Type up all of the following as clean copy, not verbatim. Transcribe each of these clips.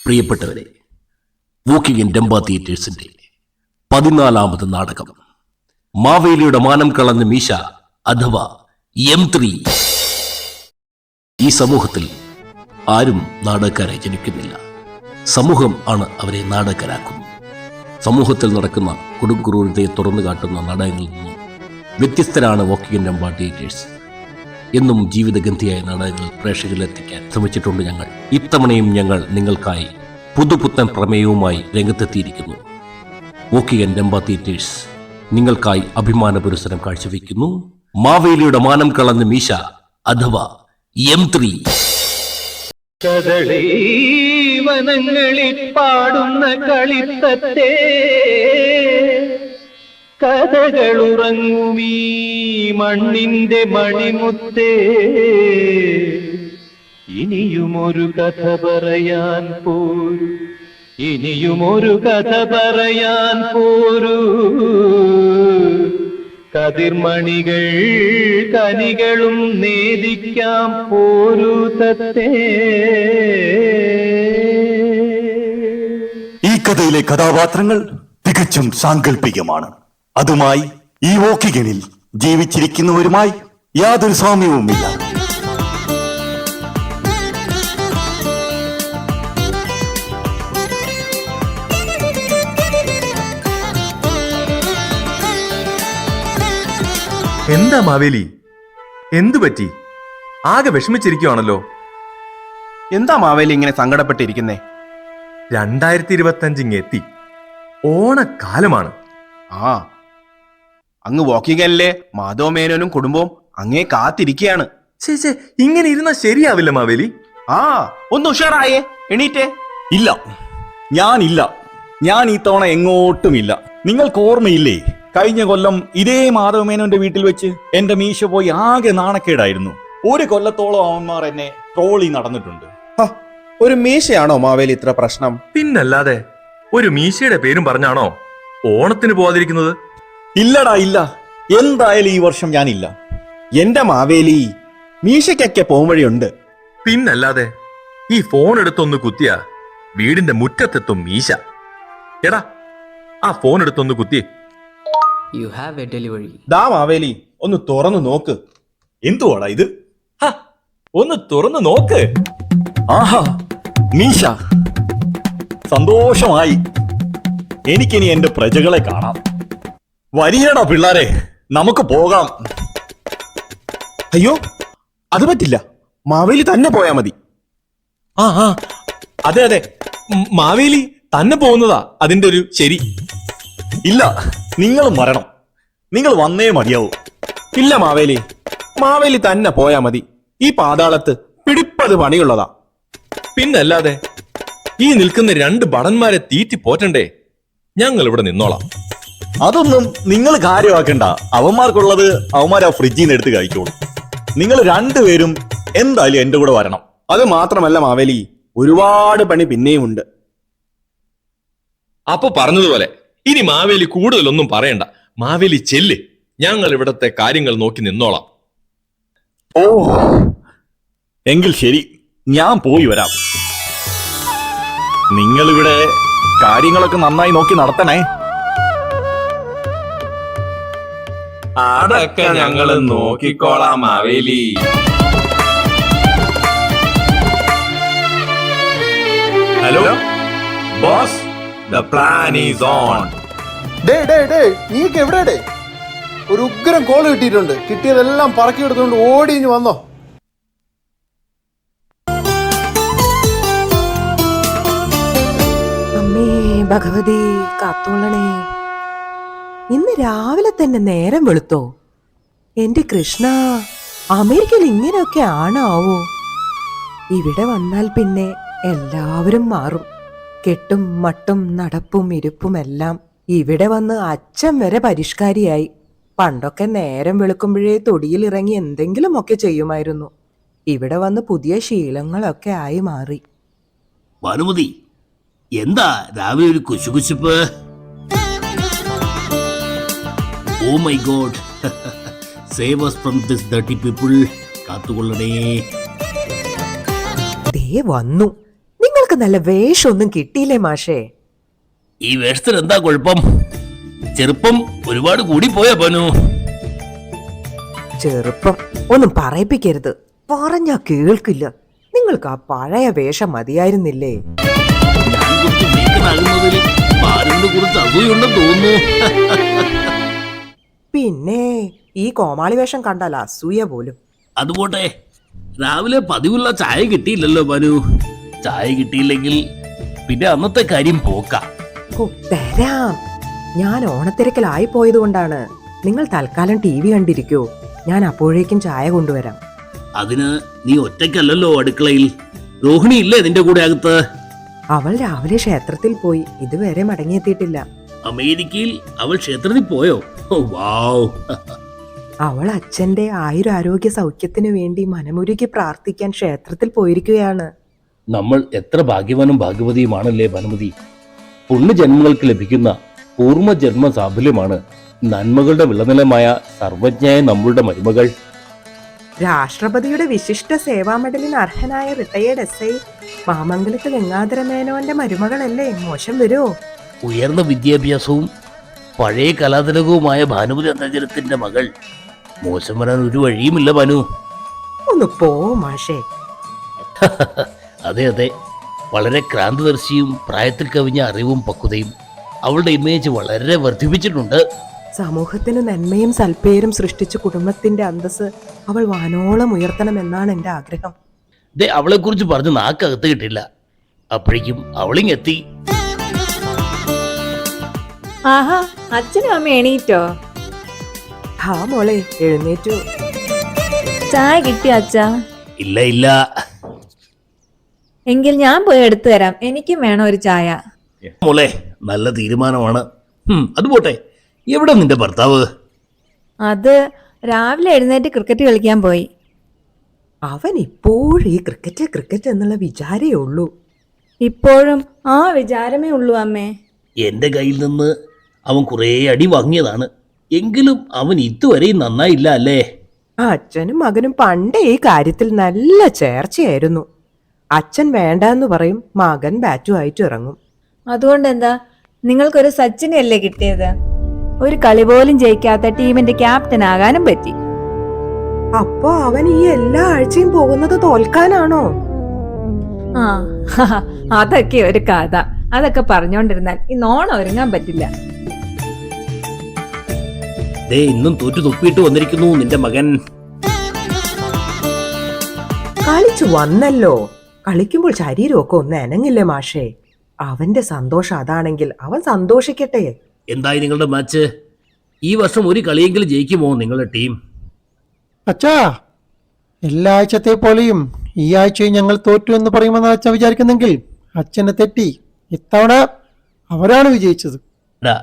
പ്രിയപ്പെട്ടവരെ, walking in Dampa തിയേറ്റേഴ്സിന്റെ 14ാമത് നാടകം മാവേലിയുടെ മാനം കളഞ്ഞ മീശ അഥവാ M3. ഈ സമൂഹത്തിൽ ആരും നാടകക്കാരെ ജനിക്കുന്നില്ല. സമൂഹം ആണ് അവരെ നാടകരാക്കുന്നത്. സമൂഹത്തിൽ നടക്കുന്ന കൊടുങ്കുറൂരതയെ തുറന്നു കാട്ടുന്ന നാടകങ്ങളിൽ നിന്നും വ്യത്യസ്തരാണ് വോക്കിംഗ് ഇൻ ഡംബ തിയേറ്റേഴ്സ്. എന്നും ജീവിതഗന്ധിയായ നാടകങ്ങൾ പ്രേക്ഷകരിലെത്തിക്കാൻ ശ്രമിച്ചിട്ടുണ്ട് ഞങ്ങൾ. ഇത്തവണയും ഞങ്ങൾ നിങ്ങൾക്കായി പുതുപുത്തൻ പ്രമേയവുമായി രംഗത്തെത്തിയിരിക്കുന്നു. വോക്കിംഗ് ഇൻ ഡംബ തിയേറ്റേഴ്സ് നിങ്ങൾക്കായി അഭിമാന പുരസ്സരം കാഴ്ചവെക്കുന്നു മാവേലിയുടെ മാനം കളഞ്ഞ മീശ അഥവാ M3. വനങ്ങളിൽ പാടുന്ന കളിത്തത്തെ കഥകളുറങ്ങുമീ മണ്ണിന്റെ മണിമുത്തേ, ഇനിയുമൊരു കഥ പറയാൻ പോരൂ, ഇനിയുമൊരു കഥ പറയാൻ പോരൂ. കതിർമണികൾ കനികളും നേദിക്കാം പോരൂ തത്തേ. ഈ കഥയിലെ കഥാപാത്രങ്ങൾ തികച്ചും സാങ്കല്പികമാണ്. അതുമായി ഈ വോക്കിങ്ങിൽ ജീവിച്ചിരിക്കുന്നവരുമായി യാതൊരു സാമ്യവുമില്ല. എന്താ മാവേലി, എന്തു പറ്റി? ആകെ വിഷമിച്ചിരിക്കുവാണല്ലോ. എന്താ മാവേലി ഇങ്ങനെ സങ്കടപ്പെട്ടിരിക്കുന്നേ? 2025 എത്തി, ഓണക്കാലമാണ്. ആ, അങ്ങ് വോക്കിങ്ങല്ലേ മാധവ മേനോനും കുടുംബവും അങ്ങേ കാത്തിരിക്കുകയാണ്. ചേച്ചേ, ഇങ്ങനെ ഇരുന്നാ ശരിയാവില്ല മാവേലി. ആ, ഒന്ന് ഉഷാറായേ, എണീറ്റേ. ഇല്ല, ഞാനില്ല. ഞാൻ ഈ തവണ എങ്ങോട്ടുമില്ല. നിങ്ങൾക്ക് ഓർമ്മയില്ലേ, കഴിഞ്ഞ കൊല്ലം ഇതേ മാധവമേനോന്റെ വീട്ടിൽ വെച്ച് എന്റെ മീശ പോയി ആകെ നാണക്കേടായിരുന്നു. ഒരു കൊല്ലത്തോളം അവന്മാർ എന്നെ ട്രോളി നടന്നിട്ടുണ്ട്. ഒരു മീശയാണോ മാവേലി ഇത്ര പ്രശ്നം? പിന്നല്ലാതെ, ഒരു മീശയുടെ പേരും പറഞ്ഞാണോ ഓണത്തിന് പോവാതിരിക്കുന്നത്? ഇല്ലടാ, ഇല്ല. എന്തായാലും ഈ വർഷം ഞാനില്ല. എന്റെ മാവേലി, മീശയ്ക്കൊക്കെ പോംവഴിയുണ്ട്. പിന്നല്ലാതെ, ഈ ഫോൺ എടുത്തൊന്ന് കുത്തിയ വീടിന്റെ മുറ്റത്തെത്തും മീശ. എടാ, ആ phone എടുത്തൊന്ന് കുത്തിയേ. You have a delivery. ദാ മാവേലി, ഒന്ന് തുറന്നു നോക്ക്. എന്തുവാടാ ഇത്? ഒന്ന് തുറന്നു നോക്ക്. ആഹാ, മീശ. സന്തോഷമായി. എനിക്കിനി എന്റെ പ്രജകളെ കാണാം. വരികടാ പിള്ളാരെ, നമുക്ക് പോകാം. അയ്യോ, അത് പറ്റില്ല. മാവേലി തന്നെ പോയാ മതി. ആ, അതെ അതെ, മാവേലി തന്നെ പോകുന്നതാ അതിന്റെ ഒരു ശരി. ഇല്ല, നിങ്ങളും വരണം. നിങ്ങൾ വന്നേ മതിയാവൂ. ഇല്ല മാവേലി, മാവേലി തന്നെ പോയാ മതി. ഈ പാതാളത്ത് പിടിപ്പത് പണിയുള്ളതാ. പിന്നല്ലാതെ, ഈ നിൽക്കുന്ന 2 ഭടന്മാരെ തീറ്റി പോറ്റണ്ടേ? ഞങ്ങൾ ഇവിടെ നിന്നോളാം. അതൊന്നും നിങ്ങൾ കാര്യമാക്കണ്ട. അവന്മാർക്കുള്ളത് അവന്മാർ ആ ഫ്രിഡ്ജിൽ നിന്ന് എടുത്ത് കഴിച്ചോളൂ. നിങ്ങൾ രണ്ടുപേരും എന്തായാലും എന്റെ കൂടെ വരണം. അത് മാത്രമല്ല മാവേലി, ഒരുപാട് പണി പിന്നെയും ഉണ്ട്. അപ്പൊ പറഞ്ഞതുപോലെ ഇനി മാവേലി കൂടുതലൊന്നും പറയണ്ട. മാവേലി ചെല്ല്, ഞങ്ങൾ ഇവിടത്തെ കാര്യങ്ങൾ നോക്കി നിന്നോളാം. ഓ, എങ്കിൽ ശരി, ഞാൻ പോയി വരാം. നിങ്ങളിവിടെ കാര്യങ്ങളൊക്കെ നന്നായി നോക്കി നടത്തണേ. അതൊക്കെ ഞങ്ങള് നോക്കിക്കോളാം Maveli. Hello boss, the plan is on. നീക്ക് എവിടെ? ഒരു ഉഗ്രം കോള് കിട്ടിയിട്ടുണ്ട്. കിട്ടിയതെല്ലാം പറക്കി എടുത്തുകൊണ്ട് ഓടി ഇഞ്ഞു വന്നോ. അമ്മേ ഭഗവതി കാത്തോളണേ. ഇന്ന് രാവിലെ തന്നെ നേരം വെളുത്തോ? എന്റെ കൃഷ്ണ, അമേരിക്കയിൽ ഇങ്ങനെയൊക്കെ ആണാവോ? ഇവിടെ വന്നാൽ പിന്നെ എല്ലാവരും മാറും. കെട്ടും മട്ടും നടപ്പും ഇരിപ്പും എല്ലാം. ഇവിടെ വന്ന് അച്ഛൻ വരെ പരിഷ്കാരിയായി. പണ്ടൊക്കെ നേരം വെളുക്കുമ്പോഴേ തൊടിയിൽ ഇറങ്ങി എന്തെങ്കിലുമൊക്കെ ചെയ്യുമായിരുന്നു. ഇവിടെ വന്ന് പുതിയ ശീലങ്ങളൊക്കെ ആയി മാറി. ഭാനുമതി, എന്താ രാവിലെ ഒരു കുശുകുശുപ്പ്? Oh my god, save us from this dirty people. കാത്തുകൊള്ളണേ. ദേ വന്നു. നിങ്ങൾ നിങ്ങൾക്ക് നല്ല വേഷമൊന്നും കിട്ടിയില്ലേ മാഷേ? ഈ വേഷത്തിന് എന്താ കുഴപ്പം? ചെറുപ്പം ഒരുപാട് കൂടി പോയാ പനു. ചെറുപ്പം ഒന്നും പറയിപ്പിക്കരുത്, പറഞ്ഞാ കേൾക്കില്ല. നിങ്ങൾക്ക് ആ പഴയ വേഷം മതിയായിരുന്നില്ലേ? ഞാൻ കുറച്ച് വീക്കനാകുന്നതിൽ പാലിനെ കുറിച്ച് അസൂയുണ്ടെന്ന് തോന്നുന്നു. പിന്നെ ഈ കോമാളി വേഷം കണ്ടാൽ അസൂയ പോലും. അതുപോട്ടെ, രാവിലെ പതിവുള്ള ചായ കിട്ടിയില്ലല്ലോ പനു. ചായ കിട്ടിയില്ലെങ്കിൽ പിന്നെ അന്നത്തെ കാര്യം പോക്കാം. ഓ, തരാം. ഞാൻ ഓണത്തിരക്കിലായി പോയത് കൊണ്ടാണ്. നിങ്ങൾ തൽക്കാലം TV കണ്ടിരിക്കൂ, ഞാൻ അപ്പോഴേക്കും ചായ കൊണ്ടുവരാം. അതിന് നീ ഒറ്റയ്ക്കല്ലല്ലോ അടുക്കളയിൽ. രോഹിണി ഇല്ലേ നിന്റെ കൂടെ അകത്ത്? അവൾ രാവിലെ ക്ഷേത്രത്തിൽ പോയി, ഇതുവരെ മടങ്ങിയെത്തിയിട്ടില്ല. അമേരിക്കയിൽ അവൾ ക്ഷേത്രത്തിൽ പോയോ? ഓ, വാവ്. അവൾ അച്ഛന്റെ ആയുരാരോഗ്യ സൗഖ്യത്തിനു വേണ്ടി മനമുരുകി പ്രാർത്ഥിക്കാൻ ക്ഷേത്രത്തിൽ പോയിരിക്കുകയാണ്. നമ്മൾ എത്ര ഭാഗ്യവാനും ഭാഗ്യവതിയുമാണല്ലേ ഭാനുമതി. പുണ്യജന്മങ്ങൾക്ക് ലഭിക്കുന്ന പൂർവ്വജന്മ സാഫല്യമാണ് നന്മകളുടെ വിളനിലമായ സർവജ്ഞയായ നമ്മളുടെ മരുമകൾ. രാഷ്ട്രപതിയുടെ വിശിഷ്ട സേവാ മെഡലിന് അർഹനായ റിട്ടയേർഡ് SI മാമംഗലത്ത് ഗംഗാധര മേനോന്റെ മരുമകളല്ലേ? മോശം വരുമോ? ഉയർന്ന വിദ്യാഭ്യാസവും പഴയ കലാതിലകവുമായ ഭാനുമതി അന്തർജനത്തിന്റെ മകൾ. മോശം വരാൻ ഒരു വഴിയുമില്ല ഭാനു. ഒന്ന് പോ മാഷേ. അതെ അതെ, വളരെ ക്രാന്തദർശിയും പ്രായത്തിൽ കവിഞ്ഞ അറിവും പക്വതയും അവളുടെ ഇമേജ് വളരെ വർദ്ധിപ്പിച്ചിട്ടുണ്ട്. സമൂഹത്തിന് നന്മയും സൽപ്പേരും സൃഷ്ടിച്ച കുടുംബത്തിന്റെ അന്തസ് അവൾ വാനോളം ഉയർത്തണമെന്നാണ് എന്റെ ആഗ്രഹം. ദേ, അവളെ കുറിച്ച് പറഞ്ഞ് നാക്കകത്ത് കിട്ടില്ല. അപ്പോഴേക്കും അവളിങ്ങെത്തി. ആഹാ, അച്ഛനും അമ്മ എണീറ്റോ? ഹാ മോളെ, എഴുന്നേറ്റു. ചായ കിട്ടിയോ അച്ഛാ? ഇല്ല ഇല്ല. എങ്കിൽ ഞാൻ പോയി എടുത്തു തരാം, എനിക്കും വേണം ഒരു ചായ. മോളെ, നല്ല തീരുമാനമാണ്. അത് പോട്ടെ, എവിടെ നിന്റെ ഭർത്താവ്? അത് രാവിലെ എഴുന്നേറ്റ് ക്രിക്കറ്റ് കളിക്കാൻ പോയി. അവൻ ഇപ്പോഴും ഈ ക്രിക്കറ്റ് എന്നുള്ള വിചാരേ ഉള്ളൂ. ഇപ്പോഴും ആ വിചാരമേ ഉള്ളൂ അമ്മേ. എന്റെ കയ്യിൽ നിന്ന് അവൻ കുറേ അടി വാങ്ങിയതാണ്. എങ്കിലും അവൻ ഇതുവരെയും നന്നായില്ല അല്ലേ? അച്ഛനും മകനും പണ്ടേ ഈ കാര്യത്തിൽ നല്ല ചേർച്ചയായിരുന്നു. അച്ഛൻ വേണ്ടെന്ന് പറയും, മകൻ ബാറ്റുമായിട്ട് ഇറങ്ങും. അതുകൊണ്ട് എന്താ, നിങ്ങൾക്കൊരു സച്ചിനെ അല്ലേ കിട്ടിയത്? ഒരു കളി പോലും ജയിക്കാത്ത ടീമിന്റെ ക്യാപ്റ്റൻ ആകാനും പറ്റി. അപ്പോ അവൻ ഈ എല്ലാ ആഴ്ചയും പോകുന്നത് തോൽക്കാനാണോ? ആ, അതൊക്കെ ഒരു കഥ. അതൊക്കെ പറഞ്ഞോണ്ടിരുന്നാൽ ഈ നോണം ഒരുങ്ങാൻ പറ്റില്ല. ദേ, ഇന്നും തോറ്റു തുപ്പിയിട്ട് വന്നിരിക്കുന്നു നിന്റെ മകൻ. കളിച്ചു വന്നല്ലോ, കളിക്കുമ്പോൾ ശരീരമൊക്കെ ഒന്ന് അനങ്ങില്ലേ മാഷേ? അവന്റെ സന്തോഷം അതാണെങ്കിൽ അവൻ സന്തോഷിക്കട്ടെ. എന്തായി നിങ്ങളുടെ മാച്ച്? ഈ വർഷം ഒരു കളിയെങ്കിലും ജയിക്കുമോ നിങ്ങളുടെ ടീം? അച്ഛാ, എല്ലാ ആഴ്ചത്തെ പോലെയും ഈ ആഴ്ചയും ഞങ്ങൾ തോറ്റു എന്ന് പറയുമെന്ന് അച്ഛൻ വിചാരിക്കുന്നെങ്കിൽ അച്ഛനെ തെറ്റി. ഇത്തവണ അവരാണ് വിജയിച്ചത്. എടാ,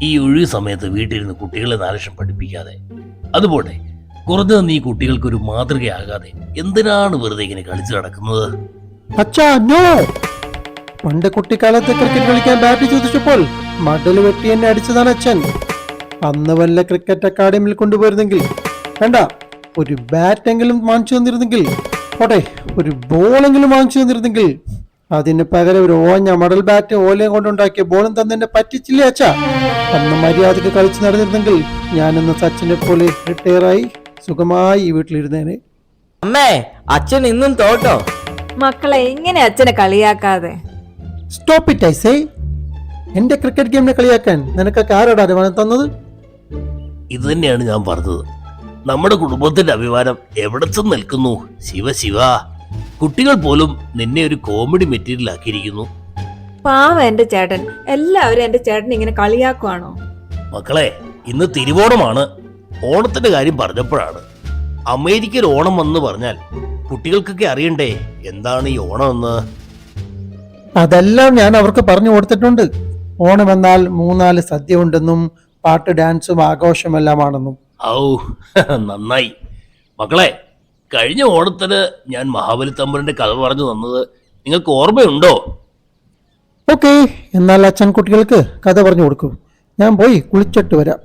ഈ ഒഴിവ് സമയത്ത് വീട്ടിലിരുന്ന് കുട്ടികളെ 4 ലക്ഷം പഠിപ്പിക്കാതെ, അതുപോലെ കുറഞ്ഞത് നീ കുട്ടികൾക്കൊരു മാതൃകയാകാതെ എന്തിനാണ് വെറുതെ ഇങ്ങനെ കളിച്ചു നടക്കുന്നത്? അച്ഛാ, നോ. പണ്ട് കുട്ടിക്കാലത്ത് ക്രിക്കറ്റ് കളിക്കാൻ ബാറ്റ് ചോദിച്ചപ്പോൾ മടല് വെട്ടി എന്നെ അടിച്ചതാണ് അച്ഛൻ. അന്ന് വല്ല ക്രിക്കറ്റ് അക്കാഡമിയിൽ കൊണ്ടുപോയിരുന്നെങ്കിൽ, വേണ്ട ഒരു ബാറ്റെങ്കിലും വാങ്ങിച്ചു തന്നിരുന്നെങ്കിൽ, പോട്ടെ ഒരു ബോളെങ്കിലും വാങ്ങിച്ചു തന്നിരുന്നെങ്കിൽ, അതിന് പകരം ഒരു ഓഞ്ഞ മടൽ ബാറ്റ് ഓലയും കൊണ്ടുണ്ടാക്കിയ ബോളും തന്നെ പറ്റിച്ചില്ലേ അച്ഛാ? അന്ന് മര്യാദക്ക് കളിച്ച് നടന്നിരുന്നെങ്കിൽ ഞാനിന്ന് സച്ചിനെ പോലെ റിട്ടയറായി സുഖമായി ഈ വീട്ടിലിരുന്നേനെ. അമ്മേ, അച്ഛൻ ഇന്നും തോട്ടോ? മക്കളെ, ഇങ്ങനെ അച്ഛനെ കളിയാക്കാതെ. Stop it I say. എന്റെ ക്രിക്കറ്റ് ഗെയിമിനെ കളിയാക്കാൻ നിനക്കൊക്കെ ആരോടാ അഭിമാനം തന്നത്? ഇത് തന്നെയാണ് ഞാൻ പറഞ്ഞത്. നമ്മുടെ കുടുംബത്തിന്റെ അഭിമാനം എവിടെ ചെന്ന് നിൽക്കുന്നു? ശിവ, കുട്ടികൾ പോലും നിന്നെ ഒരു കോമഡി മെറ്റീരിയൽ ആക്കിയിരിക്കുന്നു. പാവ എന്റെ ചേട്ടൻ. എല്ലാവരും എന്റെ ചേട്ടൻ ഇങ്ങനെ കളിയാക്കുവാണോ? മക്കളെ, ഇന്ന് തിരുവോണമാണ്. ഓണത്തിന്റെ കാര്യം പറഞ്ഞപ്പോഴാണ്. അമേരിക്കൻ ഓണം എന്ന് പറഞ്ഞാൽ കുട്ടികൾക്കൊക്കെ അറിയണ്ടേ എന്താണ് ഈ ഓണം എന്ന്? അതെല്ലാം ഞാൻ അവർക്ക് പറഞ്ഞു കൊടുത്തിട്ടുണ്ട്. ഓണം എന്നാൽ 3-4 സദ്യ ഉണ്ടെന്നും പാട്ട് ഡാൻസും ആഘോഷമെല്ലാമാണെന്നും. ഔ, നന്നായി. മക്കളെ, കഴിഞ്ഞ ഓണത്തിന് ഞാൻ മഹാബലി തമ്പുരന്റെ കഥ പറഞ്ഞു തന്നത് നിങ്ങൾക്ക് ഓർമ്മയുണ്ടോ? ഓക്കെ, എന്നാൽ അച്ഛൻ കുട്ടികൾക്ക് കഥ പറഞ്ഞു കൊടുക്കും. ഞാൻ പോയി കുളിച്ചിട്ട് വരാം.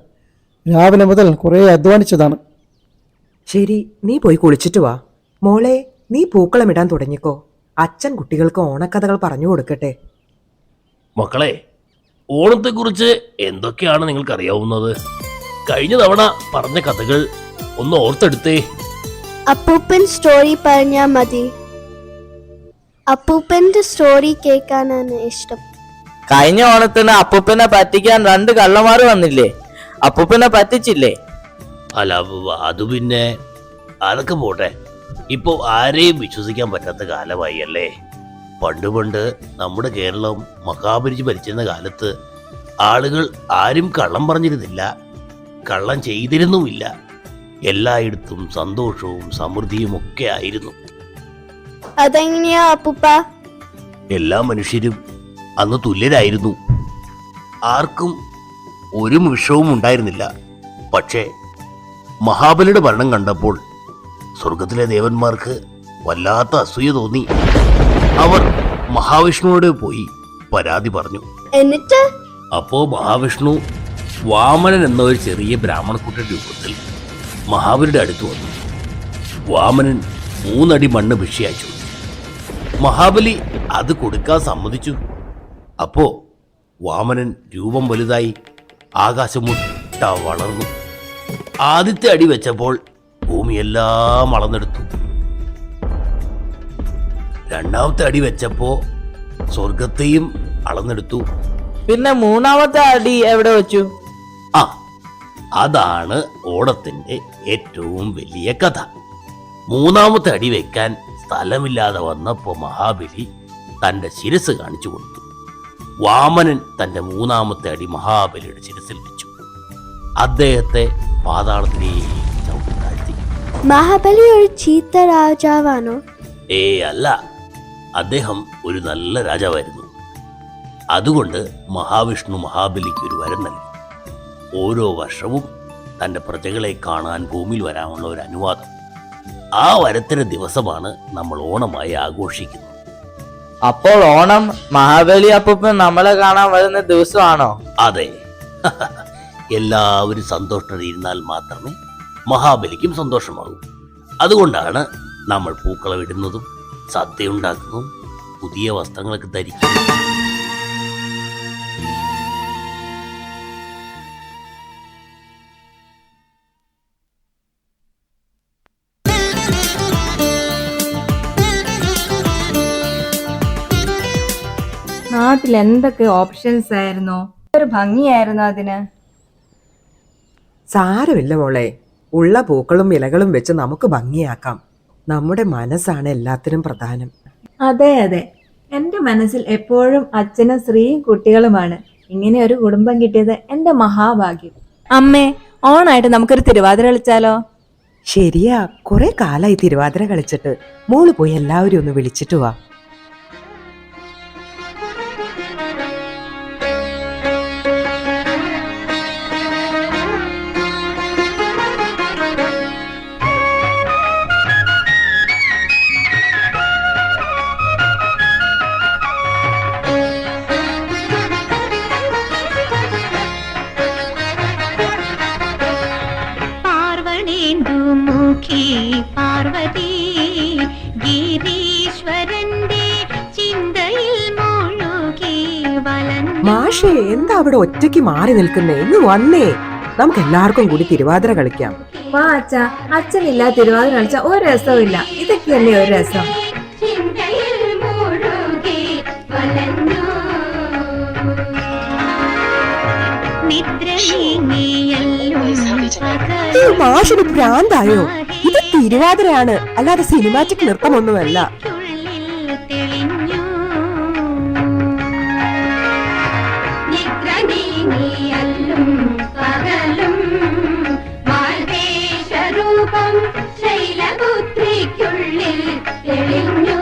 രാവിലെ മുതൽ കുറെ അധ്വാനിച്ചതാണ്. ശരി, നീ പോയി കുളിച്ചിട്ട് വാ. മോളെ, നീ പൂക്കളം ഇടാൻ തുടങ്ങിക്കോ. അച്ഛൻ കുട്ടികൾക്ക് ഓണക്കഥകൾ പറഞ്ഞു കൊടുക്കട്ടെ. മക്കളെ, ഓണത്തെക്കുറിച്ച് എന്തൊക്കെയാണ് നിങ്ങൾക്ക് അറിയാവുന്നത്? കഴിഞ്ഞ തവണ പറഞ്ഞ കഥകൾ ഒന്ന് ഓർത്തെടുത്തേ. അപ്പൂപ്പൻ സ്റ്റോറി പറഞ്ഞാ മതി. അപ്പൂപ്പന്റെ സ്റ്റോറി കേൾക്കാനാണ് ഇഷ്ടം. കഴിഞ്ഞ ഓണത്തിന് അപ്പൂപ്പനെ പറ്റിക്കാൻ 2 കള്ളന്മാർ വന്നില്ലേ? അപ്പൂപ്പനെ പറ്റിച്ചില്ലേ? അല്ല, അത് പിന്നെ അതൊക്കെ പോട്ടെ. ഇപ്പോ ആരെയും വിശ്വസിക്കാൻ പറ്റാത്ത കാലമായി അല്ലേ? പണ്ട് നമ്മുടെ കേരളം മഹാബലി ഭരിച്ചിരുന്ന കാലത്ത് ആളുകൾ ആരും കള്ളം പറഞ്ഞിരുന്നില്ല, കള്ളം ചെയ്തിരുന്നുമില്ല. എല്ലായിടത്തും സന്തോഷവും സമൃദ്ധിയും ഒക്കെ ആയിരുന്നു. അതെങ്ങനെയാ അപ്പൂപ്പ? എല്ലാ മനുഷ്യരും അന്ന് തുല്യരായിരുന്നു. ആർക്കും ഒരു വിഷവും ഉണ്ടായിരുന്നില്ല. പക്ഷേ മഹാബലിയുടെ ഭരണം കണ്ടപ്പോൾ സ്വർഗത്തിലെ ദേവന്മാർക്ക് വല്ലാത്ത അസൂയ തോന്നി. അവർ മഹാവിഷ്ണുവോട് പോയി പരാതി പറഞ്ഞു. എന്നിട്ട് അപ്പോ മഹാവിഷ്ണു വാമനൻ എന്ന ഒരു ചെറിയ ബ്രാഹ്മണക്കുട്ടിയുടെ രൂപത്തിൽ മഹാബലിയുടെ അടുത്ത് വന്നു. വാമനൻ 3 അടി മണ്ണ് ഭിക്ഷയച്ചു. മഹാബലി അത് കൊടുക്കാൻ സമ്മതിച്ചു. അപ്പോ വാമനൻ രൂപം വലുതായി ആകാശം മുട്ട വളർന്നു. ആദ്യത്തെ അടി വെച്ചപ്പോൾ ഭൂമിയെല്ലാം അളന്നെടുത്തു. 2ാമത്തെ അടി വെച്ചപ്പോ സ്വർഗത്തെയും അളന്നെടുത്തു. പിന്നെ 3ാമത്തെ അടി എവിടെ വെച്ചു? അതാണ് ഓണത്തിന്റെ ഏറ്റവും വലിയ കഥ. 3ാമത്തെ അടി വെക്കാൻ സ്ഥലമില്ലാതെ വന്നപ്പോ മഹാബലി തന്റെ ശിരസ് കാണിച്ചു കൊടുത്തു. വാമനൻ തന്റെ 3ാമത്തെ അടി മഹാബലിയുടെ ശിരസിൽ വെച്ചു. അദ്ദേഹത്തെ പാതാളത്തിലേക്ക് ചവിട്ടി താഴ്ത്തി. മഹാബലി ഒരു ചീത്ത രാജാവാണോ? അല്ല, അദ്ദേഹം ഒരു നല്ല രാജാവായിരുന്നു. അതുകൊണ്ട് മഹാവിഷ്ണു മഹാബലിക്ക് ഒരു വരം നൽകി. ഓരോ വർഷവും തന്റെ പ്രജകളെ കാണാൻ ഭൂമിയിൽ വരാനുള്ള ഒരു അനുവാദം. ആ വരത്തിന്റെ ദിവസമാണ് നമ്മൾ ഓണമായി ആഘോഷിക്കുന്നത്. അപ്പോൾ ഓണം മഹാബലി അപ്പൂപ്പൻ നമ്മളെ കാണാൻ വരുന്ന ദിവസമാണോ? അതെ. എല്ലാവരും സന്തോഷത്തിലിരുന്നാൽ മാത്രമേ മഹാബലിക്കും സന്തോഷമാകൂ. അതുകൊണ്ടാണ് നമ്മൾ പൂക്കളം ഇടുന്നതും സദ്യ ഉണ്ടാക്കുന്നതും പുതിയ വസ്ത്രങ്ങളൊക്കെ ധരിക്കുന്നതും. നാട്ടിൽ എന്തൊക്കെ ഓപ്ഷൻസ് ആയിരുന്നോ, ഒരു ഭംഗിയായിരുന്നു അതിന്. സാരമില്ല മോളെ, ഉള്ള പൂക്കളും ഇലകളും വെച്ച് നമുക്ക് ഭംഗിയാക്കാം. നമ്മുടെ മനസ്സാണ് എല്ലാത്തിനും പ്രധാനം. അതെ അതെ, എന്റെ മനസ്സിൽ എപ്പോഴും അച്ഛനും സ്ത്രീയും കുട്ടികളുമാണ്. ഇങ്ങനെ ഒരു കുടുംബം കിട്ടിയത് എന്റെ മഹാഭാഗ്യം. അമ്മേ, ഓണായിട്ട് നമുക്കൊരു തിരുവാതിര കളിച്ചാലോ? ശരിയാ, കുറെ കാലായി തിരുവാതിര കളിച്ചിട്ട്. മോള് പോയി എല്ലാവരും ഒന്ന് വിളിച്ചിട്ട് വാ. പാർവതി ഗിരീശ്വരന്റെ ചിന്തയിൽ മുഴുകി വലഞ്ഞു. മാഷേ, എന്താ അവിടെ ഒറ്റയ്ക്ക് മാറി നിൽക്കുന്നേ? ഇന്ന് വന്നേ, നമുക്ക് എല്ലാവർക്കും കൂടി തിരുവാതിര കളിക്കാം. വാ അച്ഛാ, അച്ഛനില്ല തിരുവാതിര കളിച്ച ഒരു രസവും ഇല്ല. ഇതൊക്കെയല്ലേ ഒരു രസം. ചിന്തയിൽ മുഴുകി വലഞ്ഞു. നിദ്ര മാഷിന് ഭ്രാന്തായോ? ഇത് തിരുവാതിരയാണ്, അല്ലാതെ സിനിമാറ്റിക് നൃത്തമൊന്നുമല്ല. ശൈലപുത്രിക്കുള്ളിൽ തെളിഞ്ഞു.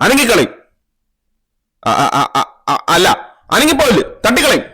അനങ്ങിക്കളയും. അല്ല, അനങ്ങിപ്പോയില്ല, തട്ടിക്കളയും.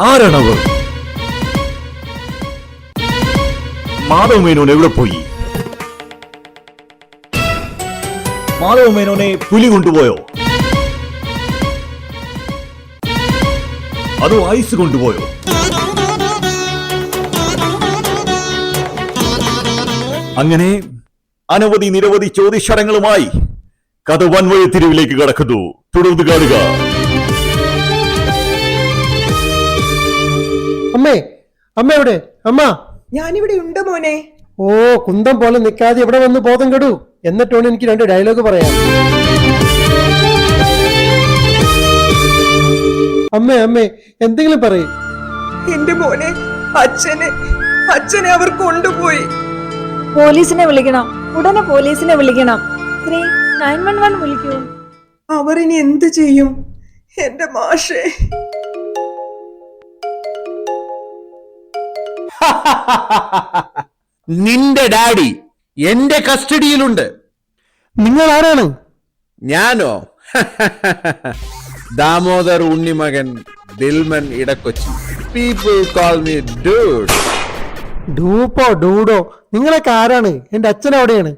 ആരാണവർ? മാധവ മേനോൻ എവിടെ പോയി? മാധവ മേനോനെ പുലി കൊണ്ടുപോയോ? അതോ ഐസ് കൊണ്ടുപോയോ? അങ്ങനെ അനവധി നിരവധി ചോദ്യശരങ്ങളുമായി കഥ വൻവഴി തിരിവിലേക്ക് കടക്കുന്നു. തുടർന്ന് കാണുക. അമ്മേ, അമ്മ എവിടെ? അമ്മ, ഞാനിവിടെ ഉണ്ട് മോനെ. ഓ, കുന്തം പോലെ നിൽക്കാതെ ഇവിടെ വന്ന് ബോധം കെടൂ. എന്നിട്ടാണ് എനിക്ക് 2 ഡയലോഗ് പറയാം. അമ്മേ, അമ്മേ, എന്തെങ്കിലും പറയും. എന്റെ മോനെ, അച്ഛനെ അവർ കൊണ്ടുപോയി. പോലീസിനെ വിളിക്കണം, ഉടനെ പോലീസിനെ വിളിക്കണം. 911 വിളിക്കൂ. അവർ ഇനി എന്ത് ചെയ്യും? എന്റെ മാഷേ. നിന്റെ ഡാഡി എന്റെ കസ്റ്റഡിയിലുണ്ട്. നിങ്ങൾ ആരാണ്? ഞാനോ? ദാമോദർ ഉണ്ണിമകൻ Dilman Edakochi. People call me dude. ഡൂപ്പോ ഡൂഡോ, നിങ്ങളൊക്കെ ആരാണ്? എന്റെ അച്ഛൻ എവിടെയാണ്?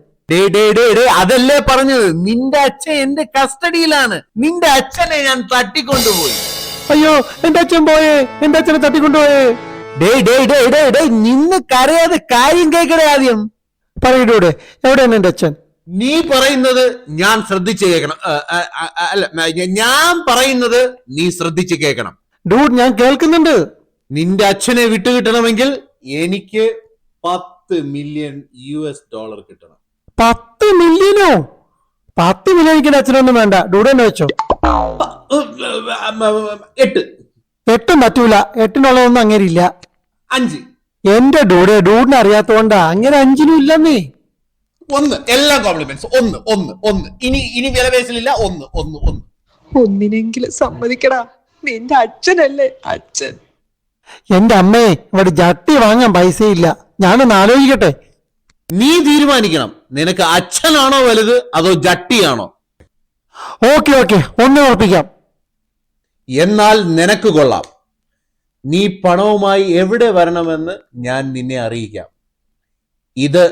അതല്ലേ പറഞ്ഞത്, നിന്റെ അച്ഛൻ എന്റെ കസ്റ്റഡിയിലാണ്. നിന്റെ അച്ഛനെ ഞാൻ തട്ടിക്കൊണ്ടുപോയി. അയ്യോ, എന്റെ അച്ഛൻ പോയേ, എന്റെ അച്ഛനെ തട്ടിക്കൊണ്ടുപോയേ. നിന്ന് കരയാതെ കാര്യം കേൾക്കണേ ആദ്യം. പറയൂടെ, എവിടെയാണ് എന്റെ അച്ഛൻ? നീ പറയുന്നത് ഞാൻ ശ്രദ്ധിച്ച് കേൾക്കണം. അല്ല, ഞാൻ പറയുന്നത് നീ ശ്രദ്ധിച്ച് കേൾക്കണം. ഡൂഡ്, ഞാൻ കേൾക്കുന്നുണ്ട്. നിന്റെ അച്ഛനെ വിട്ടുകിട്ടണമെങ്കിൽ എനിക്ക് $10 മില്യൺ കിട്ടണം. 10 മില്യനോ? 10 മില്യൺ എനിക്ക് അച്ഛനൊന്നും വേണ്ട. ഡൂഡ് തന്നെ വെച്ചോ. 8 പറ്റൂല. 8-നുള്ളതൊന്നും അങ്ങനെ ഇല്ല. 5. എന്റെ ഡൂഡിനെ അറിയാത്തോണ്ടാ. അങ്ങനെ 5-നും ഇല്ലെന്നേ. 1. എല്ലാ കോംപ്ലിമെന്റ്സ്. 1. ഇനി വിലപേശലില്ല. 1. ഒന്നിനെങ്കിലും സമ്മതിക്കടാ. നിന്റെ അച്ഛനല്ലേ അച്ഛൻ. എന്റെ അമ്മേ, ഇവിടെ ജട്ടി വാങ്ങാൻ പൈസയില്ല. ഞാനൊന്ന് ആലോചിക്കട്ടെ. നീ തീരുമാനിക്കണം. നിനക്ക് അച്ഛനാണോ വലുത് അതോ ജട്ടിയാണോ? ഓക്കെ, ഒന്ന് ഉറപ്പിക്കാം. എന്നാൽ നിനക്ക് കൊള്ളാം. നീ പണവുമായി എവിടെ വരണമെന്ന് ഞാൻ നിന്നെ അറിയിക്കാം. ഇത്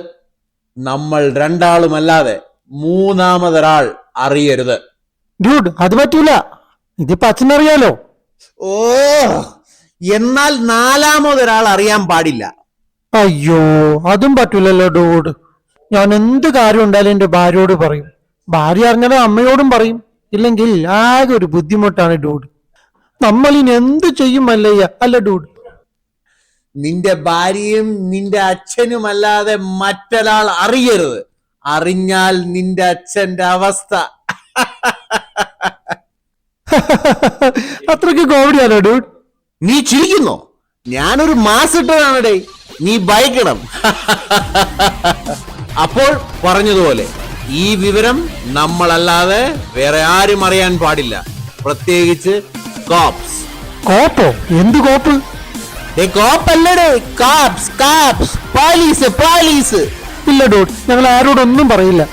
നമ്മൾ രണ്ടാളുമല്ലാതെ മൂന്നാമതൊരാൾ അറിയരുത്. ഡ്യൂഡ്, അത് പറ്റൂല. ഇതിപ്പോ അച്ഛനറിയാലോ. ഓ, എന്നാൽ 4മതൊരാൾ അറിയാൻ പാടില്ല. അയ്യോ, അതും പറ്റൂലല്ലോ ഡൂഡ്. ഞാൻ എന്ത് കാര്യം ഉണ്ടായാലും എന്റെ ഭാര്യയോട് പറയും. ഭാര്യ അറിഞ്ഞാലും അമ്മയോടും പറയും. ഇല്ലെങ്കിൽ ആകെ ഒരു ബുദ്ധിമുട്ടാണ് ഡൂഡ്. നമ്മളിനി എന്ത് ചെയ്യും മല്ലയ്യ, അല്ല ഡൂഡ്? നിന്റെ ഭാര്യയും നിന്റെ അച്ഛനുമല്ലാതെ മറ്റൊരാൾ അറിയരുത്. അറിഞ്ഞാൽ നിന്റെ അച്ഛന്റെ അവസ്ഥ. അത്രയ്ക്ക് കോമഡിയാണോ ഡൂഡ്? നീ ചിരിക്കുന്നോ? ഞാനൊരു മാസിട്ടതാണടേ. നീ ഭയക്കണം. അപ്പോൾ പറഞ്ഞതുപോലെ ഈ വിവരം നമ്മളല്ലാതെ വേറെ ആരും അറിയാൻ പാടില്ല. പ്രത്യേകിച്ച് കോപ്സ്. കോപ്പോ? എന്ത് കോപ്പ്? കോപ്പല്ലടേ, കാപ്സ്. പോലീസ്. ഇല്ല ഡൂഡ്, ഞങ്ങൾ ആരോടൊന്നും പറയില്ല.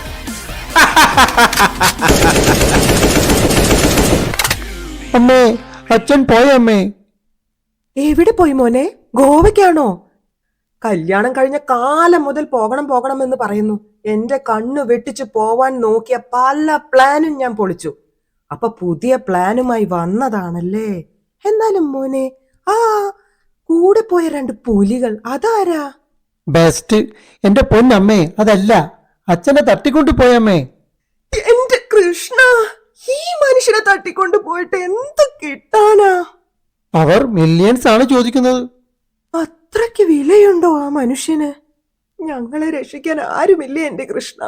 അമ്മേ, അച്ഛൻ പോയമ്മേ. എവിടെ പോയി മോനെ? ഗോവയ്ക്കാണോ? കല്യാണം കഴിഞ്ഞ കാലം മുതൽ പോകണം എന്ന് പറയുന്നു. എന്റെ കണ്ണു വെട്ടിച്ചു പോവാൻ നോക്കിയ പല പ്ലാനും ഞാൻ പൊളിച്ചു. അപ്പൊ പുതിയ പ്ലാനുമായി വന്നതാണല്ലേ. എന്നാലും മോനെ, കൂടെ പോയ 2 പുലികൾ അതാരാ? ബെസ്റ്റ്. എന്റെ പൊന്നമ്മേ, അതല്ല, അച്ഛനെ തട്ടിക്കൊണ്ടു പോയമ്മേ. എന്റെ കൃഷ്ണ, ഈ മനുഷ്യനെ തട്ടിക്കൊണ്ടു പോയിട്ട് എന്ത് കിട്ടാനാ? അവർ മില്യൺസ് ആണ് ചോദിക്കുന്നത്. അത്രയ്ക്ക് വിലയുണ്ടോ ആ മനുഷ്യന്? ഞങ്ങളെ രക്ഷിക്കാൻ ആരുമില്ലേ എന്റെ കൃഷ്ണ?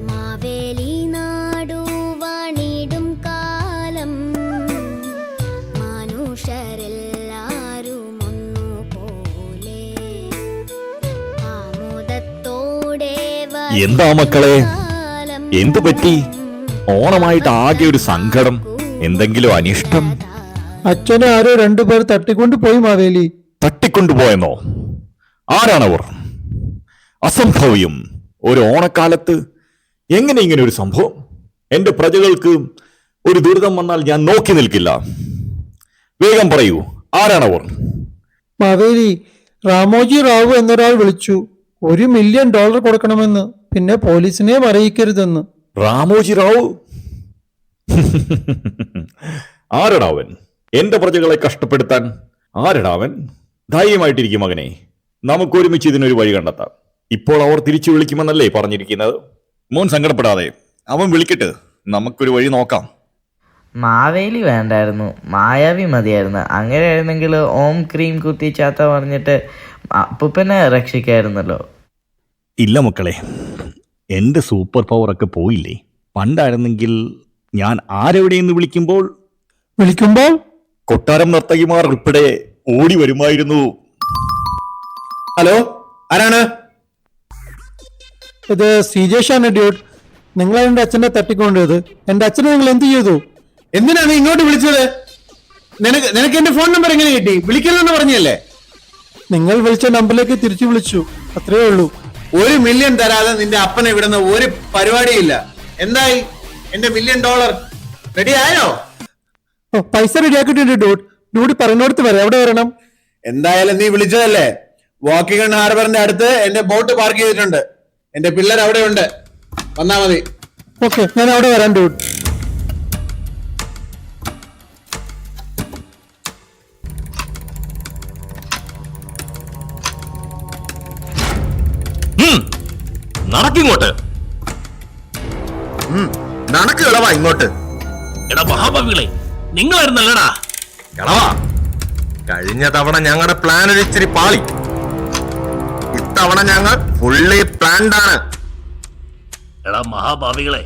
മാവേലി നാടു വാണിടും കാലം മനുഷ്യരെല്ലാരും ഒന്നുപോലെ ആമോദത്തോടെ എന്താ മക്കളെ, എന്തു പറ്റി? ഓണമായിട്ട് ആകെ ഒരു സങ്കടം, എന്തെങ്കിലും അനിഷ്ടം? അച്ഛനെ ആരോ രണ്ടുപേർ തട്ടിക്കൊണ്ട് പോയി മാവേലി. തട്ടിക്കൊണ്ടുപോയെന്നോ? ആരാണവർ? അസംഭവ്യം! ഒരു ഓണക്കാലത്ത് എങ്ങനെ ഇങ്ങനെ ഒരു സംഭവം? എന്റെ പ്രജകൾക്ക് ഒരു ദുരിതം വന്നാൽ ഞാൻ നോക്കി നിൽക്കില്ല. വേഗം പറയൂ, ആരാണവർ? മാവേലി, രാമോജി റാവു എന്നൊരാൾ വിളിച്ചു. $1 മില്യൺ കൊടുക്കണമെന്ന്, പിന്നെ പോലീസിനെ അറിയിക്കരുതെന്ന്. രാമോജി റാവു? ആരടാവൻ? എന്റെ പ്രജകളെ കഷ്ടപ്പെടുത്താൻ ആരടാവൻ? ധൈര്യമായിട്ടിരിക്കും മകനെ, നമുക്കൊരുമിച്ച് ഇതിനൊരു വഴി കണ്ടെത്താം. ഇപ്പോൾ അവർ തിരിച്ചു വിളിക്കുമെന്നല്ലേ പറഞ്ഞിരിക്കുന്നത്? മോൻ സങ്കടപ്പെടാതെ, അവൻ വിളിക്കട്ടെ, നമുക്കൊരു വഴി നോക്കാം. മാവേലി വേണ്ടായിരുന്നു, മായാവി മതിയായിരുന്നു. അങ്ങനെയായിരുന്നെങ്കിൽ ഓം ക്രീം കുത്തിച്ചാത്ത പറഞ്ഞിട്ട് അപ്പൂപ്പനെ രക്ഷിക്കായിരുന്നല്ലോ. ഇല്ല മക്കളെ, എന്റെ സൂപ്പർ പവറൊക്കെ പോയില്ലേ. പണ്ടായിരുന്നെങ്കിൽ ഞാൻ ആരെവിടെയെന്ന് വിളിക്കുമ്പോൾ കൊട്ടാരം നർത്തകിമാർ ഉൾപ്പെടെ ഓടി വരുമായിരുന്നു. ഹലോ, ആരാണ്? ഇത് ശ്രീജേഷാണ് ഡ്യൂട്ട്. നിങ്ങളാണ് എന്റെ അച്ഛനെ തട്ടിക്കൊണ്ടത്. എന്റെ അച്ഛനെ നിങ്ങൾ എന്ത് ചെയ്തു? എന്തിനാണ് നീ ഇങ്ങോട്ട് വിളിച്ചത്? നിനക്ക് എന്റെ ഫോൺ നമ്പർ എങ്ങനെ കിട്ടി? വിളിക്കണമെന്ന് പറഞ്ഞല്ലേ? നിങ്ങൾ വിളിച്ച നമ്പറിലേക്ക് തിരിച്ചു വിളിച്ചു, അത്രേ ഉള്ളൂ. $1 മില്യൺ തരാതെ നിന്റെ അപ്പനെ വിടുന്ന ഒരു പരിപാടിയില്ല. എന്തായി എന്റെ $1 മില്യൺ? റെഡി ആയോ? പൈസ റെഡിയാക്കിയിട്ടുണ്ട് ഡ്യൂട്ട്. ഡ്യൂട്ടി പറഞ്ഞോടത്ത് വരെ. എവിടെ വരണം? എന്തായാലും നീ വിളിച്ചതല്ലേ. വാക്കിംഗ് ഹാർബറിന്റെ അടുത്ത് എന്റെ ബോട്ട് പാർക്ക് ചെയ്തിട്ടുണ്ട്. എന്റെ പിള്ളേർ അവിടെ ഉണ്ട്, വന്നാ മതി. ഓക്കെ, ഞാൻ അവിടെ വരാം ഡ്യൂട്ട്. നടക്കിങ്ങോട്ട്, നടക്ക് ഇളവാ ഇങ്ങോട്ട്. എടാ മഹാഭാവികളെ, നിങ്ങളായിരുന്നല്ലടാ ഇളവാ. കഴിഞ്ഞ തവണ ഞങ്ങളുടെ പ്ലാൻ ഒരു ഇച്ചിരി പാളി. ഇത്തവണ ഞങ്ങൾ ഫുള്ളി പ്ലാൻഡ് ആണ്. എടാ മഹാഭാവികളെ,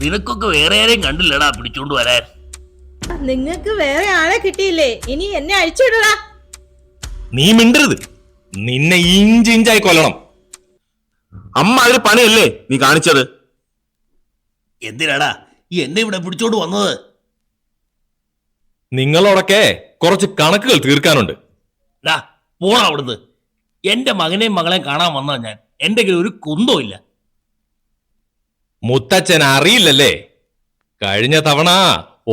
നിനക്കൊക്കെ വേറെ ആരെയും കണ്ടില്ലടാ പിടിച്ചോണ്ട് വരാൻ. നിങ്ങൾക്ക് വേറെ ആളെ കിട്ടിയില്ലേ? ഇനി എന്നെ അഴിച്ചുവിടടാ. നീ മിണ്ടരുത്, നിന്നെ ഇഞ്ചിഞ്ചായി കൊല്ലണം. അമ്മ അതിന് പണിയല്ലേ നീ കാണിച്ചത്? എന്തിനാടാ എന്നെ ഇവിടെ പിടിച്ചോണ്ട് വന്നത്? നിങ്ങളോടൊക്കെ കുറച്ച് കണക്കുകൾ തീർക്കാനുണ്ട്. ഡാ പോണ അവിടുന്ന്. എന്റെ മകനെയും മകളെയും കാണാൻ വന്നാ ഞാൻ. എന്റെ കയ്യിൽ ഒരു കുന്തവും ഇല്ല. മുത്തച്ഛൻ അറിയില്ലല്ലേ, കഴിഞ്ഞ തവണ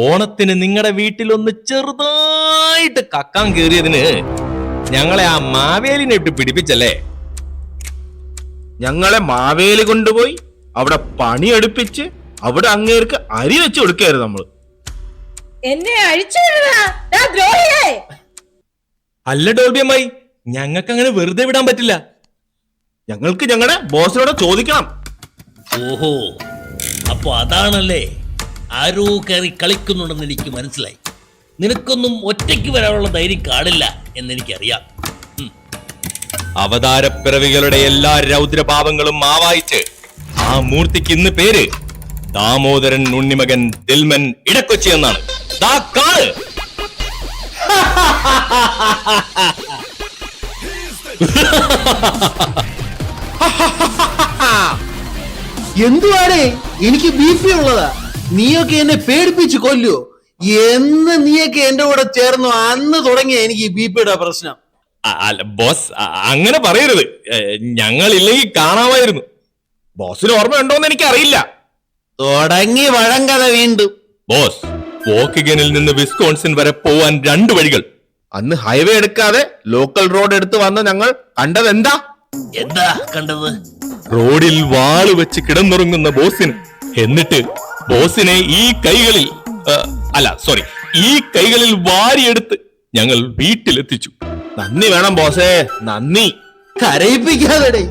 ഓണത്തിന് നിങ്ങളുടെ വീട്ടിലൊന്ന് ചെറുതായിട്ട് കക്കാൻ കയറിയതിന് ഞങ്ങളെ ആ മാവേലിനെ ഇട്ട് പിടിപ്പിച്ചല്ലേ. ഞങ്ങളെ മാവേലി കൊണ്ടുപോയി അവിടെ പണിയെടുപ്പിച്ച് അവിടെ അങ്ങേർക്ക് അരി വെച്ച് കൊടുക്കായിരുന്നു നമ്മള്. എന്നെ അഴിച്ചുവിടടാ ദ്രോഹിയേ. അല്ല ഡോൾബിയമ്മായി, ഞങ്ങൾക്ക് അങ്ങനെ വെറുതെ വിടാൻ പറ്റില്ല. ഞങ്ങൾക്ക് ഞങ്ങളുടെ ബോസിനോട് ചോദിക്കണം. ഓഹോ, അപ്പൊ അതാണല്ലേ. ആരോ കയറി കളിക്കുന്നുണ്ടെന്ന് എനിക്ക് മനസ്സിലായി. നിനക്കൊന്നും ഒറ്റയ്ക്ക് വരാനുള്ള ധൈര്യം കാണില്ല എന്നെനിക്കറിയാം. അവതാരപ്പിറവികളുടെ എല്ലാ രൗദ്രഭാവങ്ങളും ആവായിച്ച് ആ മൂർത്തിക്ക് ഇന്ന് പേര് ദാമോദരൻ ഉണ്ണിമകൻ ദിൽമൻ ഇടക്കൊച്ചി എന്നാണ്. ദാ കാണ്. എന്തുവാടേ, എനിക്ക് BP ഉള്ളതാ. നീയൊക്കെ എന്നെ പേടിപ്പിച്ച് കൊല്ലു. എന്ന് നീയൊക്കെ എന്റെ കൂടെ ചേർന്നു അന്ന് തുടങ്ങിയ എനിക്ക് BP പ്രശ്നം. അല്ല ബോസ്, അങ്ങനെ പറയരുത്. ഞങ്ങളില്ലെങ്കിൽ കാണാമായിരുന്നു. ബോസിന് ഓർമ്മയുണ്ടോന്ന് എനിക്ക് അറിയില്ല. തുടങ്ങി വഴങ്കഥ വീണ്ടും. ബോസ്, വോക്കിഗനിൽ നിന്ന് വിസ്കോൺസിൻ വരെ പോവാൻ 2 വഴികൾ. അന്ന് ഹൈവേ എടുക്കാതെ ലോക്കൽ റോഡ് എടുത്ത് വന്ന ഞങ്ങൾ കണ്ടത് എന്താ? എന്താ കണ്ടത്? റോഡിൽ വാള് വെച്ച് കിടന്നുറങ്ങുന്ന ബോസിന്. എന്നിട്ട് ബോസിനെ ഈ കൈകളിൽ വാരിയെടുത്ത് ഞങ്ങൾ വീട്ടിലെത്തിച്ചു. നന്ദി വേണം ബോസേ, നന്ദി. കരയിപ്പിക്കാതെ.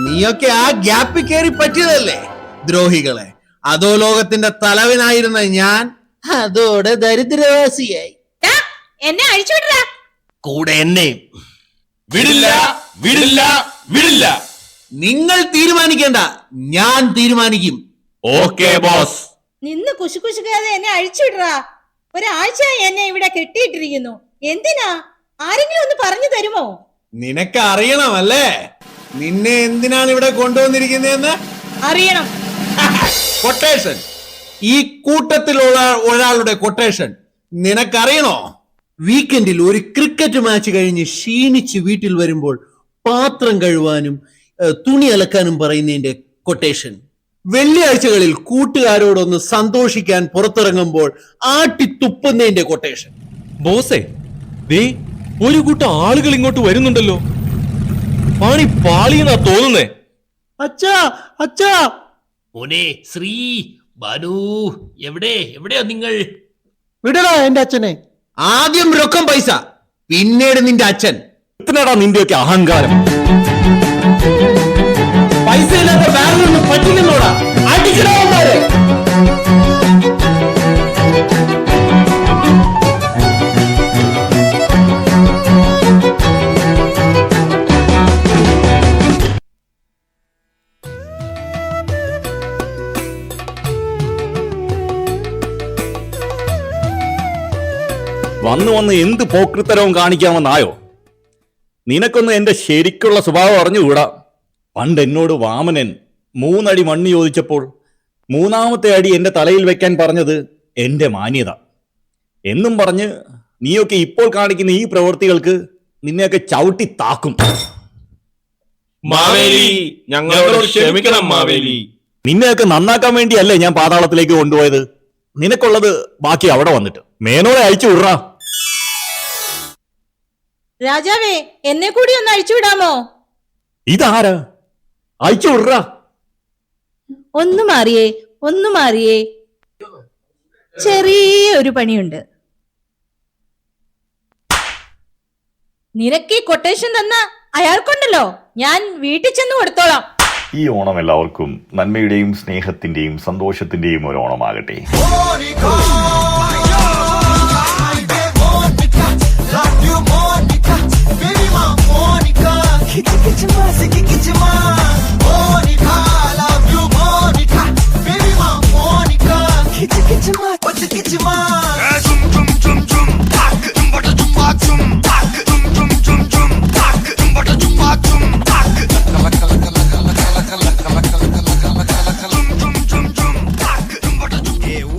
നീയൊക്കെ ആ ഗ്യാപ്പിൽ കയറി പറ്റിയതല്ലേ ദ്രോഹികളെ. അതോ ലോകത്തിന്റെ തലവനായിരുന്ന ഞാൻ അതോടെ ദരിദ്രവാസിയായി. എന്നെ അഴിച്ചുവിടരാ. കൂടെ എന്നെ വിടില്ല, വിടില്ല, വിടില്ല. നിങ്ങൾ തീരുമാനിക്കേണ്ട, ഞാൻ തീരുമാനിക്കും. Okay boss. നിന്ന് കുശുകുശുക്കാതെ എന്നെ അഴിച്ചുവിടറാ. ഒരാഴ്ചയായി എന്നെ ഇവിടെ കെട്ടിയിട്ടിരിക്കുന്നു. എന്തിനാ? ആരെങ്കിലും ഒന്ന് പറഞ്ഞു തരുമോ? നിനക്ക് അറിയണമല്ലേ നിന്നെ എന്തിനാണ് ഇവിടെ കൊണ്ടുവന്നിരിക്കുന്നതെന്ന്? അറിയണം. കൊട്ടേഷൻ, ഈ കൂട്ടത്തിലുള്ള ഒരാളുടെ കൊട്ടേഷൻ നിനക്കറിയണോ? വീക്കെൻഡിൽ ഒരു ക്രിക്കറ്റ് മാച്ച് കഴിഞ്ഞ് ക്ഷീണിച്ച് വീട്ടിൽ വരുമ്പോൾ പാത്രം കഴുവാനും തുണി അലക്കാനും പറയുന്നതിന്റെ കൊട്ടേഷൻ. വെള്ളിയാഴ്ചകളിൽ കൂട്ടുകാരോടൊന്ന് സന്തോഷിക്കാൻ പുറത്തിറങ്ങുമ്പോൾ ആട്ടിത്തുപ്പുന്നതിന്റെ കൊട്ടേഷൻ. ബോസേ, ദേ ഒരു കൂട്ടം ആളുകൾ ഇങ്ങോട്ട് വരുന്നുണ്ടല്ലോ. പണി പാളിയെന്നാ തോന്നുന്നേ. അച്ഛാ അച്ഛാ. മോനെ ശ്രീ ബാനു, എവിടെയാ നിങ്ങൾ? വിടടാ എന്റെ അച്ഛനെ. ആദ്യം രൊക്കം പൈസ, പിന്നീട് നിന്റെ അച്ഛൻ. എത്രടാ നിന്റെയൊക്കെ അഹങ്കാരം? പൈസ ഇല്ലാത്ത ബാങ്കിലൊന്നും പറ്റില്ലെന്നോടാ. അടിക്കണവന്മാരെ. വന്ന് വന്ന് എന്ത് പോക്രിത്തരവും കാണിക്കാമെന്നായോ? നിനക്കൊന്ന് എന്റെ ശരിക്കുള്ള സ്വഭാവം അറിഞ്ഞുകൂടാ. പണ്ട് എന്നോട് വാമനൻ 3 അടി മണ്ണ് ചോദിച്ചപ്പോൾ 3-ാമത്തെ അടി എന്റെ തലയിൽ വെക്കാൻ പറഞ്ഞത് എന്റെ മാന്യത എന്നും പറഞ്ഞ് നീയൊക്കെ ഇപ്പോൾ കാണിക്കുന്ന ഈ പ്രവൃത്തികൾക്ക് നിന്നെയൊക്കെ ചവിട്ടി താക്കും. മാവേലി, ഞങ്ങളോട് ക്ഷമിക്കണം മാവേലി. നിന്നെയൊക്കെ നന്നാക്കാൻ വേണ്ടിയല്ലേ ഞാൻ പാതാളത്തിലേക്ക് കൊണ്ടുപോയത്. നിനക്കുള്ളത് ബാക്കി അവിടെ വന്നിട്ട് മേനോടെ അയച്ചു വിടറാ. രാജാവേ, എന്നെ കൂടി ഒന്ന് അഴിച്ചുവിടാമോ? ഇതാരാ? അയച്ചു വിടറാ. ഒന്ന് മാറിയേ. ചെറിയൊരു പണിയുണ്ട്. നിനക്ക് ഈ കൊട്ടേഷൻ തന്ന അയാൾക്കുണ്ടല്ലോ, ഞാൻ വീട്ടിൽ ചെന്ന് കൊടുത്തോളാം. ഈ ഓണം എല്ലാവർക്കും നന്മയുടെയും സ്നേഹത്തിന്റെയും സന്തോഷത്തിന്റെയും ഒരു ഓണമാകട്ടെ.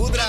ഊദ്ര